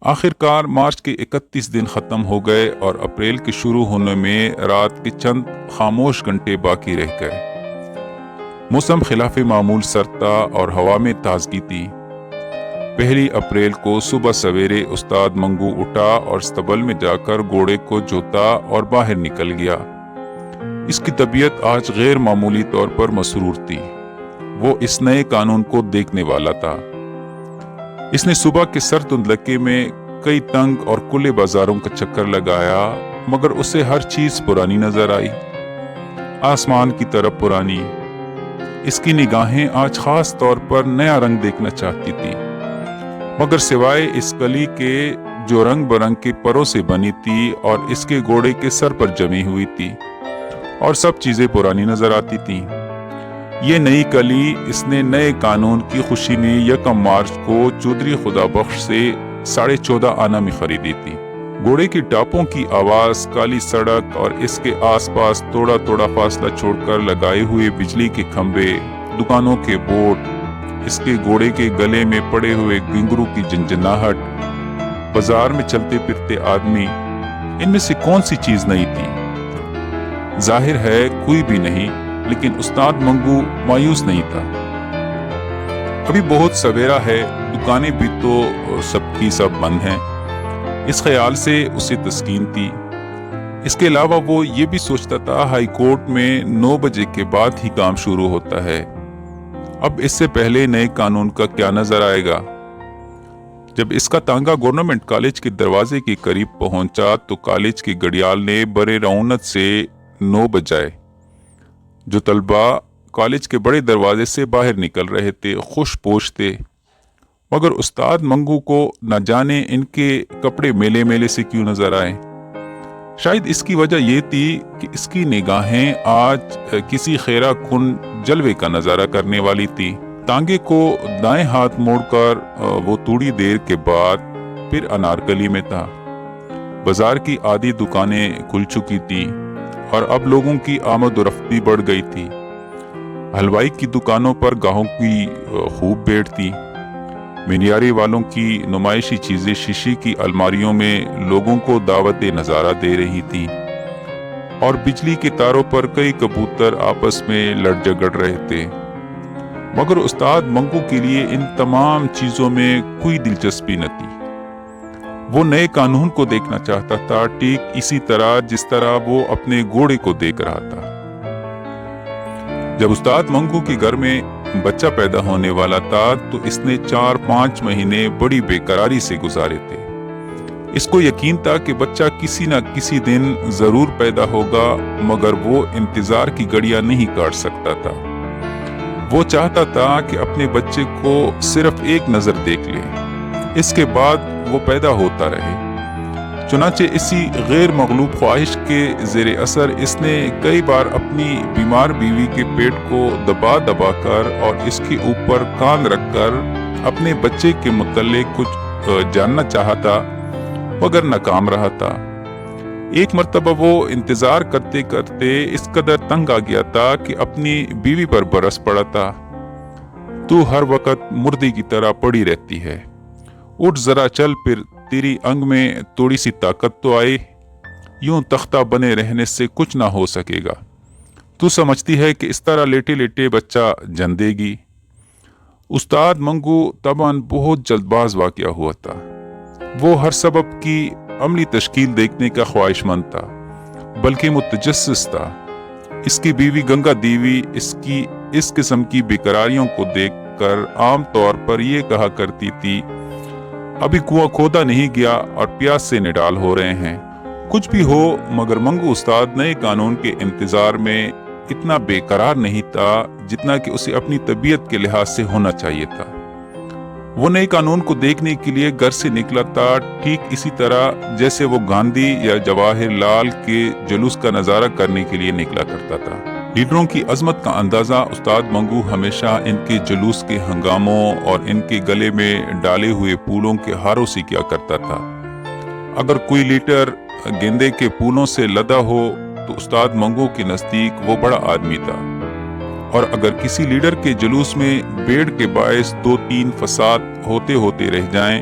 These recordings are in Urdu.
آخرکار مارچ کے 31 دن ختم ہو گئے اور اپریل کے شروع ہونے میں رات کے چند خاموش گھنٹے باقی رہ گئے۔ موسم خلاف معمول سرد تھا اور ہوا میں تازگی تھی۔ 1 اپریل کو صبح سویرے استاد منگو اٹھا اور استبل میں جا کر گھوڑے کو جوتا اور باہر نکل گیا۔ اس کی طبیعت آج غیر معمولی طور پر مسرور تھی۔ وہ اس نئے قانون کو دیکھنے والا تھا۔ اس نے صبح کے سرد دھندلکے میں کئی تنگ اور کھلے بازاروں کا چکر لگایا، مگر اسے ہر چیز پرانی نظر آئی، آسمان کی طرف پرانی۔ اس کی نگاہیں آج خاص طور پر نیا رنگ دیکھنا چاہتی تھی، مگر سوائے اس کلی کے جو رنگ برنگ کے پروں سے بنی تھی اور اس کے گھوڑے کے سر پر جمی ہوئی تھی، اور سب چیزیں پرانی نظر آتی تھیں۔ یہ نئی کلی اس نے نئے قانون کی خوشی میں 1 مارچ کو چودھری خدا بخش سے 14.5 آنا میں خریدی تھی۔ گھوڑے کی ٹاپوں کی آواز، کالی سڑک اور اس کے آس پاس تھوڑا تھوڑا فاصلہ چھوڑ کر لگائے ہوئے بجلی کے کھمبے، دکانوں کے بورڈ، اس کے گھوڑے کے گلے میں پڑے ہوئے گھنگرو کی جنجناہٹ، بازار میں چلتے پھرتے آدمی، ان میں سے کون سی چیز نہیں تھی؟ ظاہر ہے کوئی بھی نہیں، لیکن استاد منگو مایوس نہیں تھا۔ ابھی بہت سویرا ہے، دکانیں بھی تو سب کی سب بند ہیں، اس خیال سے اسے تسکین تھی۔ اس کے علاوہ وہ یہ بھی سوچتا تھا ہائی کورٹ میں 9 بجے کے بعد ہی کام شروع ہوتا ہے، اب اس سے پہلے نئے قانون کا کیا نظر آئے گا۔ جب اس کا تانگا گورنمنٹ کالج کے دروازے کے قریب پہنچا تو کالج کی گھڑیال نے برے رعونت سے 9 بجائے۔ جو طلبہ کالج کے بڑے دروازے سے باہر نکل رہے تھے خوش پوش تھے، مگر استاد منگو کو نہ جانے ان کے کپڑے میلے میلے سے کیوں نظر آئے۔ شاید اس کی وجہ یہ تھی کہ اس کی نگاہیں آج کسی خیرہ کن جلوے کا نظارہ کرنے والی تھی۔ تانگے کو دائیں ہاتھ موڑ کر وہ تھوڑی دیر کے بعد پھر انارکلی میں تھا۔ بازار کی آدھی دکانیں کھل چکی تھی اور اب لوگوں کی آمد و رفت بھی بڑھ گئی تھی۔ حلوائی کی دکانوں پر گاہکوں کی خوب بھیڑ تھی۔ منیاری والوں کی نمائشی چیزیں شیشے کی الماریوں میں لوگوں کو دعوت نظارہ دے رہی تھی، اور بجلی کے تاروں پر کئی کبوتر آپس میں لڑ جھگڑ رہے تھے۔ مگر استاد منگو کے لیے ان تمام چیزوں میں کوئی دلچسپی نہ تھی۔ وہ نئے قانون کو دیکھنا چاہتا تھا، ٹھیک اسی طرح جس طرح وہ اپنے گھوڑے کو دیکھ رہا تھا۔ جب استاد منگو کے گھر میں بچہ پیدا ہونے والا تھا تو اس نے 4-5 مہینے بڑی بے قراری سے گزارے تھے۔ اس کو یقین تھا کہ بچہ کسی نہ کسی دن ضرور پیدا ہوگا، مگر وہ انتظار کی گھڑیاں نہیں کاٹ سکتا تھا۔ وہ چاہتا تھا کہ اپنے بچے کو صرف ایک نظر دیکھ لے، اس کے بعد وہ پیدا ہوتا رہے۔ چنانچہ اسی غیر مغلوب خواہش کے زیر اثر اس نے کئی بار اپنی بیمار بیوی کے پیٹ کو دبا دبا کر اور اس کے اوپر کان رکھ کر اپنے بچے کے متعلق کچھ جاننا چاہتا، مگر ناکام رہا تھا۔ ایک مرتبہ وہ انتظار کرتے کرتے اس قدر تنگ آ گیا تھا کہ اپنی بیوی پر برس پڑا تھا۔ تو ہر وقت مردے کی طرح پڑی رہتی ہے، اٹھ ذرا چل، پھر تیری انگ میں تھوڑی سی طاقت تو آئے، یوں تختہ بنے رہنے سے کچھ نہ ہو سکے گا۔ تو سمجھتی ہے کہ اس طرح لیٹے لیٹے بچہ جن دے گی۔ استاد منگو طبعاً بہت جلد باز واقع ہوا تھا۔ وہ ہر سبب کی عملی تشکیل دیکھنے کا خواہش مند تھا، بلکہ متجسس تھا۔ اس کی بیوی گنگا دیوی اس کی اس قسم کی بے قراریوں کو دیکھ کر عام طور پر یہ کہا کرتی تھی، ابھی کنواں کھودا نہیں گیا اور پیاس سے نڈال ہو رہے ہیں۔ کچھ بھی ہو، مگر منگو استاد نئے قانون کے انتظار میں اتنا بے قرار نہیں تھا جتنا کہ اسے اپنی طبیعت کے لحاظ سے ہونا چاہیے تھا۔ وہ نئے قانون کو دیکھنے کے لیے گھر سے نکلا تھا، ٹھیک اسی طرح جیسے وہ گاندھی یا جواہر لال کے جلوس کا نظارہ کرنے کے لیے نکلا کرتا تھا۔ لیڈروں کی عظمت کا اندازہ استاد منگو ہمیشہ ان کے جلوس کے ہنگاموں اور ان کے گلے میں ڈالے ہوئے پھولوں کے ہاروں سے کیا کرتا تھا۔ اگر کوئی لیڈر گیندے کے پھولوں سے لدا ہو تو استاد منگو کے نزدیک وہ بڑا آدمی تھا، اور اگر کسی لیڈر کے جلوس میں بھیڑ کے باعث 2-3 فساد ہوتے ہوتے رہ جائیں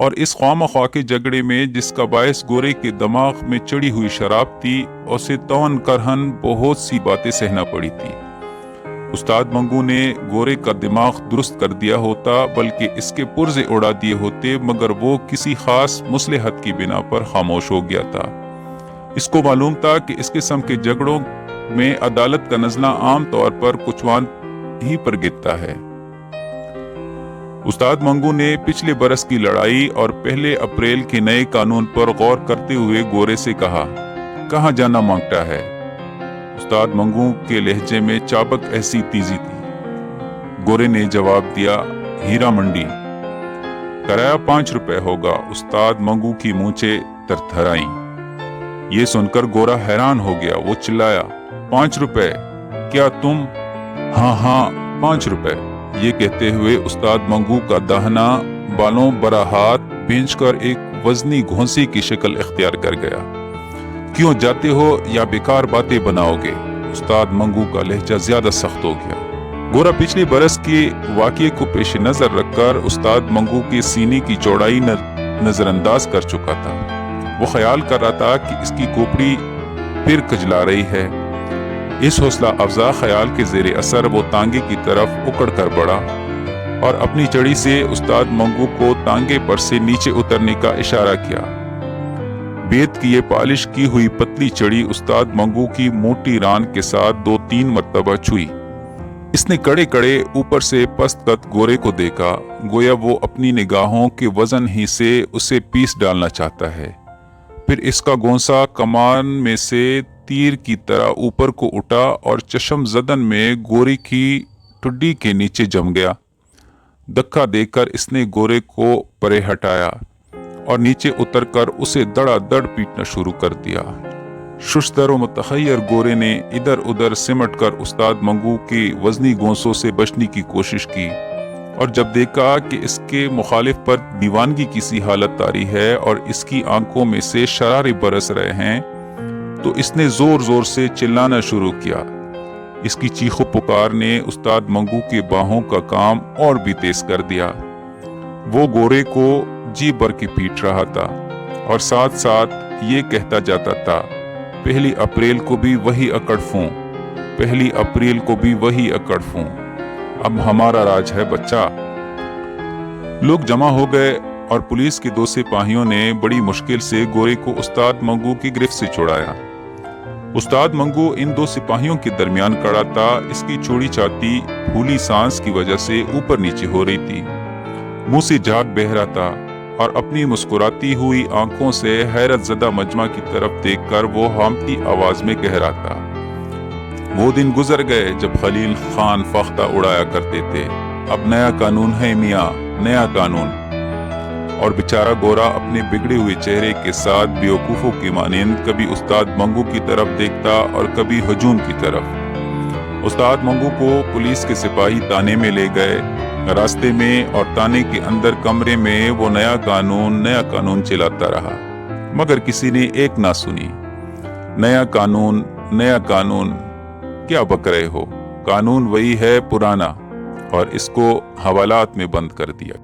اور اس خواہ کے جھگڑے میں جس کا باعث گورے کے دماغ میں چڑھی ہوئی شراب تھی، اسے تون کرہن بہت سی باتیں سہنا پڑی تھی۔ استاد منگو نے گورے کا دماغ درست کر دیا ہوتا، بلکہ اس کے پرزے اڑا دیے ہوتے، مگر وہ کسی خاص مصلحت کی بنا پر خاموش ہو گیا تھا۔ اس کو معلوم تھا کہ اس قسم کے جھگڑوں میں عدالت کا نزلہ عام طور پر کچوان ہی پر گرتا ہے۔ استاد منگو نے پچھلے برس کی لڑائی اور 1 اپریل کے نئے قانون پر غور کرتے ہوئے گورے سے کہا، کہاں جانا مانگتا ہے؟ استاد منگو کے لہجے میں چابک ایسی تیزی تھی۔ گورے نے جواب دیا، ہیرا منڈی۔ کرایہ 5 روپے ہوگا۔ استاد منگو کی مونچھیں تھرتھرائیں۔ یہ سن کر گورا حیران ہو گیا۔ وہ چلایا، 5 روپے؟ کیا تم؟ ہاں 5 روپے۔ یہ کہتے ہوئے استاد منگو کا داہنا بالوں برا ہاتھ بھینچ کر ایک وزنی گھونسی کی شکل اختیار کر گیا۔ کیوں جاتے ہو یا بیکار باتیں بناؤ گے؟ استاد منگو کا لہجہ زیادہ سخت ہو گیا۔ گورا پچھلے برس کے واقعے کو پیش نظر رکھ کر استاد منگو کے سینے کی چوڑائی نظر انداز کر چکا تھا۔ وہ خیال کر رہا تھا کہ اس کی کھوپڑی پھر کھجلا رہی ہے۔ اس حوصلہ افزا خیال کے زیر اثر وہ تانگے کی طرف اکڑ کر بڑھا اور اپنی چڑی سے استاد منگو کو تانگے پر سے نیچے اترنے کا اشارہ کیا۔ بیت کی یہ پالش کی ہوئی پتلی چڑی استاد منگو کی موٹی ران کے ساتھ 2-3 مرتبہ چھوئی۔ اس نے کڑے کڑے اوپر سے پست قد گورے کو دیکھا، گویا وہ اپنی نگاہوں کے وزن ہی سے اسے پیس ڈالنا چاہتا ہے۔ پھر اس کا گونسا کمان میں سے تیر کی طرح اوپر کو اٹھا اور چشم زدن میں گورے کی ٹھڈی کے نیچے جم گیا۔ دھکا دے کر اس نے گورے کو پرے ہٹایا اور نیچے اتر کر اسے دڑا دڑ پیٹنا شروع کر دیا۔ ششدر و متحیر گورے نے ادھر ادھر سمٹ کر استاد منگو کے وزنی گونسوں سے بچنے کی کوشش کی، اور جب دیکھا کہ اس کے مخالف پر دیوانگی کی سی حالت طاری ہے اور اس کی آنکھوں میں سے شرارے برس رہے ہیں، تو اس نے زور زور سے چلانا شروع کیا۔ اس کی چیخ و پکار نے استاد منگو کے باہوں کا کام اور بھی تیز کر دیا۔ وہ گورے کو جی بھر کے پیٹ رہا تھا اور ساتھ ساتھ یہ کہتا جاتا تھا، 1 اپریل کو بھی وہی اکڑ فوں، 1 اپریل کو بھی وہی اکڑ فوں، اب ہمارا راج ہے بچہ۔ لوگ جمع ہو گئے اور پولیس کے 2 سپاہیوں نے بڑی مشکل سے گورے کو استاد منگو کی گرفت سے چھڑایا۔ استاد منگو ان 2 سپاہیوں کے درمیان کھڑا تھا۔ اس کی چوڑی چھاتی پھولی سانس کی وجہ سے اوپر نیچے ہو رہی تھی، منہ سے جھاگ بہہ رہا تھا اور اپنی مسکراتی ہوئی آنکھوں سے حیرت زدہ مجمع کی طرف دیکھ کر وہ ہامتی آواز میں کہہ رہا تھا، وہ دن گزر گئے جب خلیل خان فاختہ اڑایا کرتے تھے، اب نیا قانون ہے میاں، نیا قانون۔ اور بیچارہ گورا اپنے بگڑے ہوئے چہرے کے ساتھ بیوقوفوں کی مانند کبھی استاد منگو کی طرف دیکھتا اور کبھی ہجوم کی طرف۔ استاد منگو کو پولیس کے سپاہی تانے میں لے گئے۔ راستے میں اور تانے کے اندر کمرے میں وہ نیا قانون چلاتا رہا، مگر کسی نے ایک نہ سنی۔ نیا قانون کیا بک رہے ہو؟ قانون وہی ہے پرانا، اور اس کو حوالات میں بند کر دیا۔